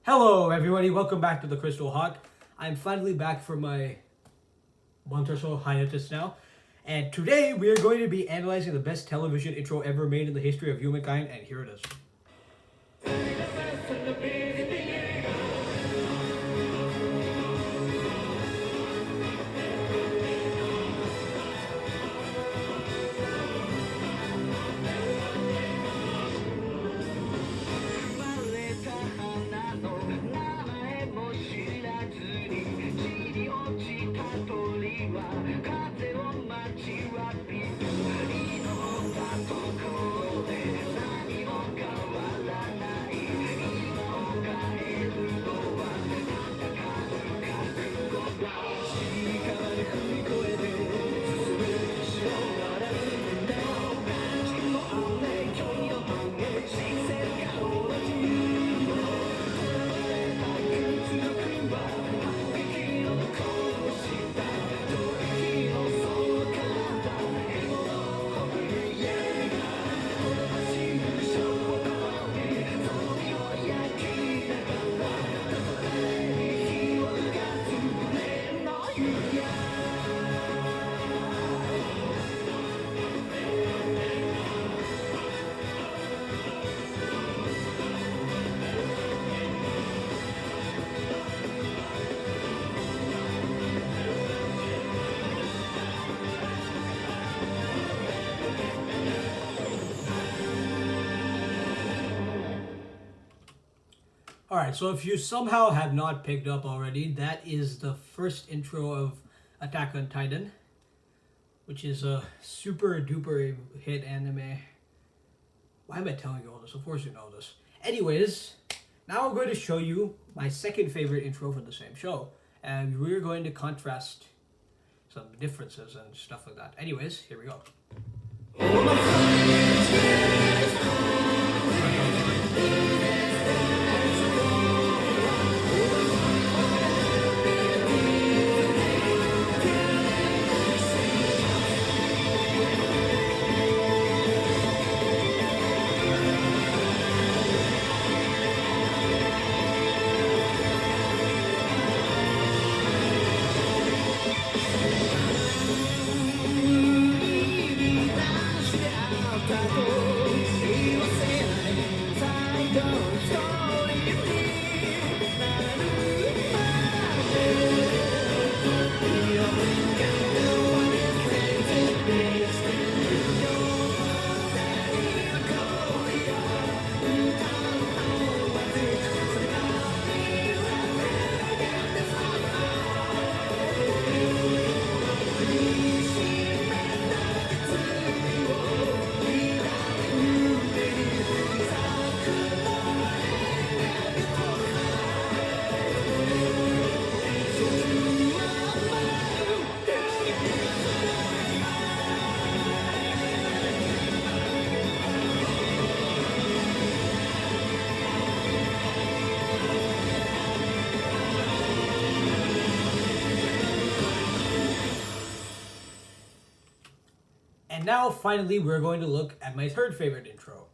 Hello everybody, welcome back to the Crystal Hawk. I'm finally back from my month or so hiatus now. And today we are going to be analyzing the best television intro ever made in the history of humankind, and here it is. Alright, so if you somehow have not picked up already, that is the first intro of Attack on Titan, which is a super duper hit anime. Why am I telling you all this? Of course you know this. Anyways, now I'm going to show you my second favorite intro for the same show, and we're going to contrast some differences and stuff like that. Anyways, here we go. And now, finally, we're going to look at my third favorite intro.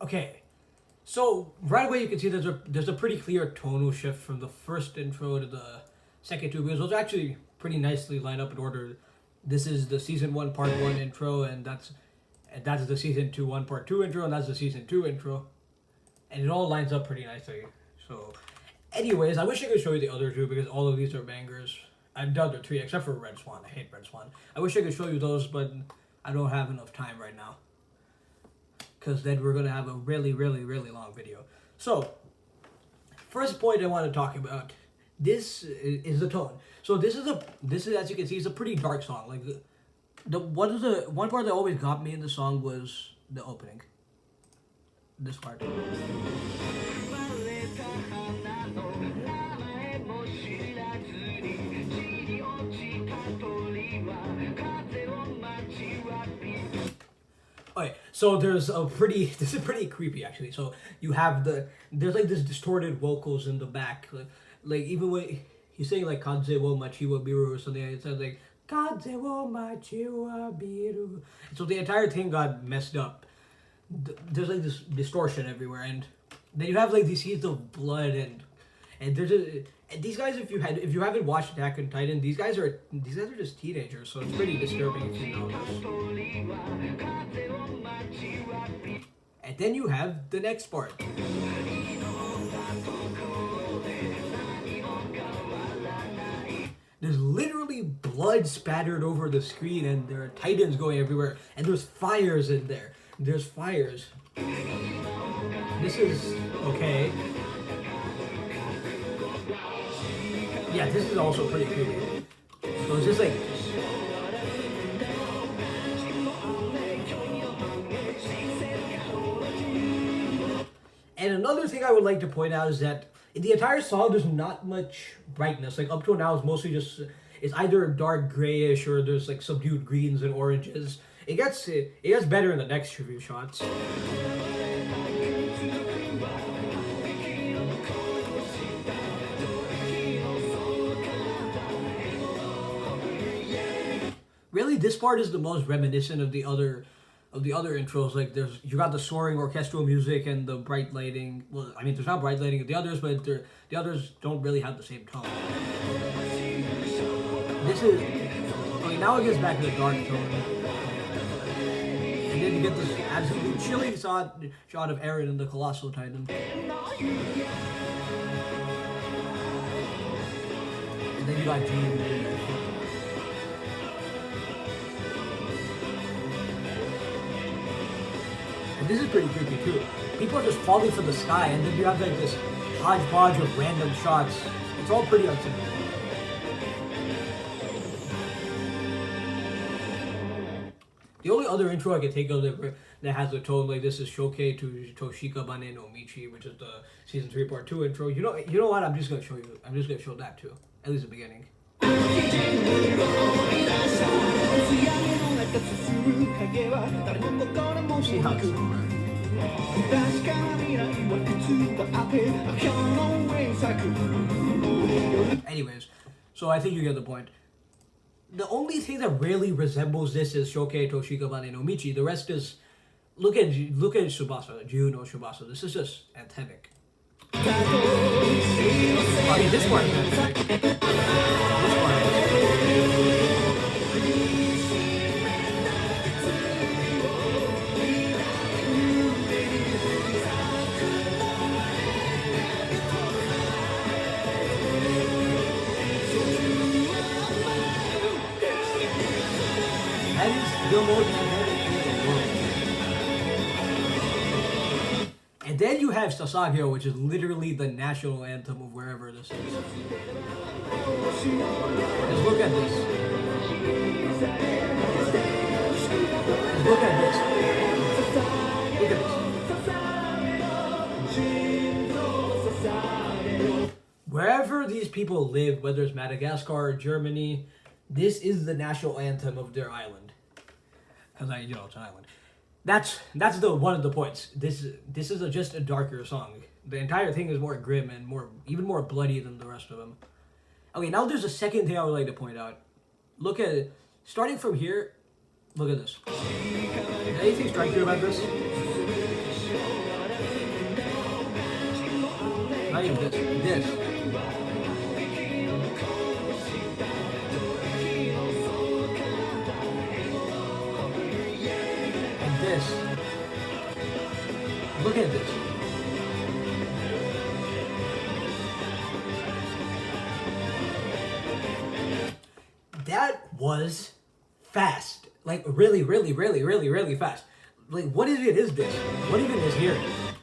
Okay, so right away you can see there's a pretty clear tonal shift from the first intro to the second two, because those are actually pretty nicely lined up in order. This is the season 1 part 1 intro, and that's the season 2 1 part 2 intro, and that's the season 2 intro, and it all lines up pretty nicely. So, anyways, I wish I could show you the other two because all of these are bangers. I've done the three except for Red Swan. I hate Red Swan. I wish I could show you those, but I don't have enough time right now, because then we're going to have a really, really, really long video. So, first point I want to talk about, this is the tone. So this is as you can see, it's a pretty dark song. Like the one part that always got me in the song was the opening. This part. Okay, so this is pretty creepy actually. So you have there's like this distorted vocals in the back, like even when he's saying like Kaze wo machi wa biru or something, it sounds like Kaze wo machi wa biru. So the entire thing got messed up. There's like this distortion everywhere, and then you have like these scenes of blood, and these guys, if you haven't watched Attack on Titan, these guys are just teenagers, so it's pretty disturbing if you know this. And then you have the next part. There's literally blood spattered over the screen, and there are titans going everywhere, and there's fires in there. There's fires. This is okay. Yeah, this is also pretty creepy. So it's just like... And another thing I would like to point out is that in the entire song, there's not much brightness. Like up to now, it's mostly just, it's either dark grayish or there's like subdued greens and oranges. It gets better in the next few shots. Really, this part is the most reminiscent of the other intros. Like you got the soaring orchestral music and the bright lighting. Well, I mean, there's not bright lighting in the others, but the others don't really have the same tone. This is, okay, now it gets back to the dark tone. And then you get this absolutely chilling shot of Eren and the Colossal Titan. And then you got Jean. And this is pretty creepy too. People are just falling from the sky, and then you have like this hodgepodge of random shots. It's all pretty unsettling. The only other intro I can think of that has a tone like this is Shokei to Toshika Bane no Michi, which is the season 3 part 2 intro. You know what? I'm just gonna show you. I'm just gonna show that too. At least the beginning. See how it's anyways, so I think you get the point. The only thing that really resembles this is Shokei Toshika Bane no Michi. The rest is look at Tsubasa, Juno Tsubasa. This is just anthemic. I mean, this part is anthemic. This part is. That is the most anthemic thing in the world. And then you have Sasageo, which is literally the national anthem of wherever this is. Just look at this. Just look at this. Look at this. Wherever these people live, whether it's Madagascar or Germany, this is the national anthem of their island. Because it's an island. That's the one of the points. This is just a darker song. The entire thing is more grim and even more bloody than the rest of them. Okay, now there's a second thing I would like to point out. Look at it. Starting from here, look at this. Anything strike you about this? Not even this. This. And this. Look at this. That was fast. Like really, really, really, really, really fast. Like what is this? What even is here?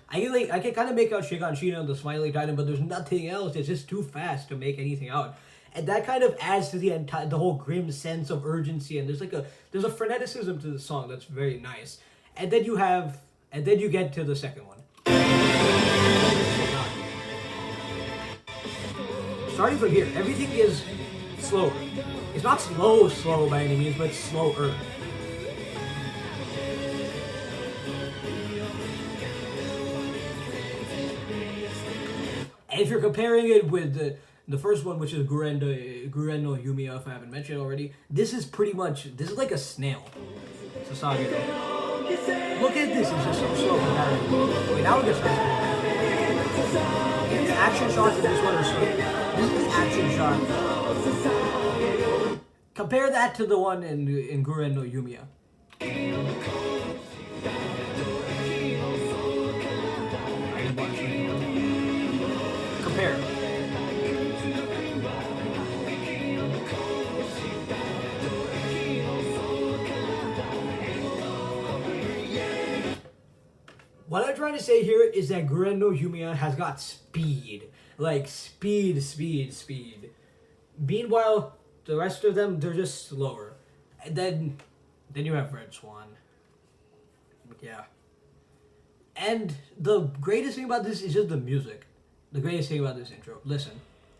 I can kind of make out Shiganshina and the Smiley Titan, but there's nothing else. It's just too fast to make anything out. And that kind of adds to the whole grim sense of urgency, and there's a freneticism to the song that's very nice. And then you get to the second one. Starting from here, everything is slower. It's not slow by any means, but it's slower. And if you're comparing it with the first one, which is Guren no Yumiya, if I haven't mentioned already, this is like a snail. Sasage. Look at this, it's just so slow comparatively. Okay, now it gets faster. And the action shots in this one are slow. This is the action shot. Compare that to the one in Guren no Yumiya. Compare. What I'm trying to say here is that Guren no Yumiya has got speed. Like speed. Meanwhile, the rest of them, they're just slower. And then you have Red Swan. Yeah. And the greatest thing about this is just the music. The greatest thing about this intro. Listen.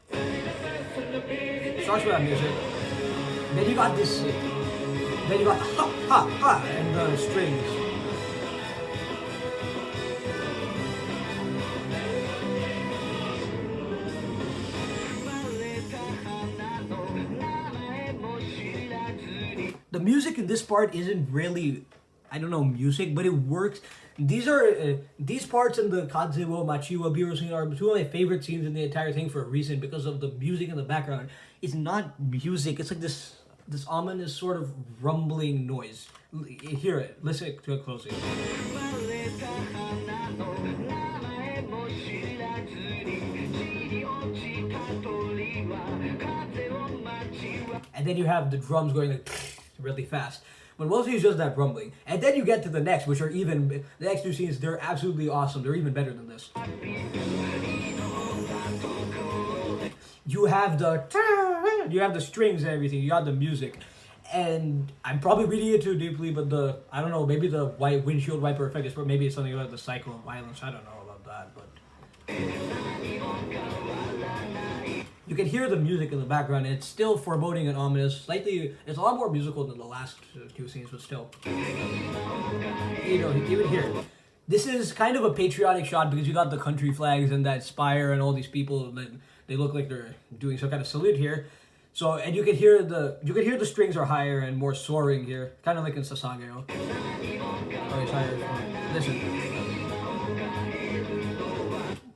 Starts with that music. Then you got this. Then you got ha ha ha and the strings. The music in this part isn't really, I don't know, music, but it works. These parts in the Kaze wo Machi wo Biru scene are two of my favorite scenes in the entire thing for a reason, because of the music in the background. It's not music, it's like this ominous sort of rumbling noise. Hear it, listen to it closely. And then you have the drums going like really fast. When mostly it's just that rumbling. And then you get to the next, which are even, the next two scenes, they're absolutely awesome. They're even better than this. You have the strings and everything. You got the music. And I'm probably reading it too deeply, but I don't know, maybe the white windshield wiper effect is, maybe it's something about the cycle of violence. I don't know about that, but you can hear the music in the background, and it's still foreboding and ominous. Slightly, it's a lot more musical than the last two scenes, but still. You know, even here. This is kind of a patriotic shot because you got the country flags and that spire and all these people that they look like they're doing some kind of salute here. So, and you can hear the strings are higher and more soaring here, kind of like in Sasageo. Oh, it's higher. Listen.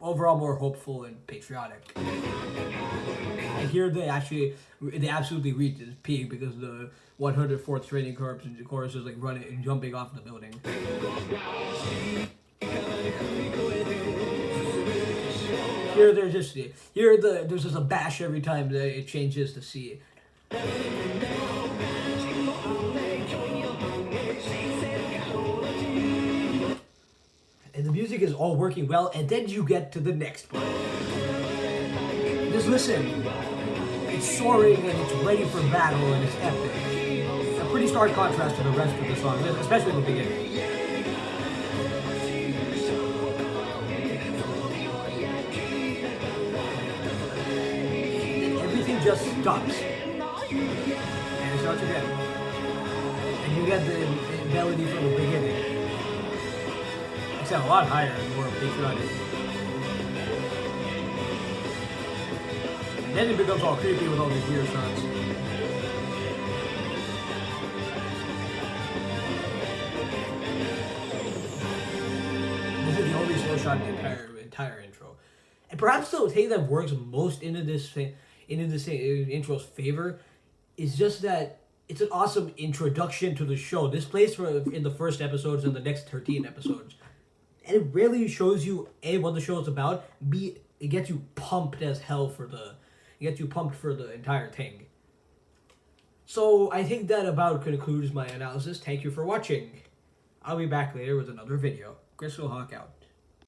Overall more hopeful and patriotic. And here they absolutely reach its peak because the 104th Training Corps and the chorus is like running and jumping off the building. Here there's just a bash every time that it changes to C. And the music is all working well, and then you get to the next part. Just listen. It's soaring and it's ready for battle and it's epic. A pretty stark contrast to the rest of the song, especially in the beginning. And everything just stops. And it starts again. And you get the melody from the beginning. Except a lot higher and more patriotic. Then it becomes all creepy with all these weird shots. This is the only slow shot in the entire intro. And perhaps the thing that works most into this intro's favor is just that it's an awesome introduction to the show. This plays in the first episodes and the next 13 episodes. And it really shows you A, what the show is about, B, it gets you pumped as hell for the entire thing. So I think that about concludes my analysis. Thank you for watching. I'll be back later with another video. Crystal Hawk out.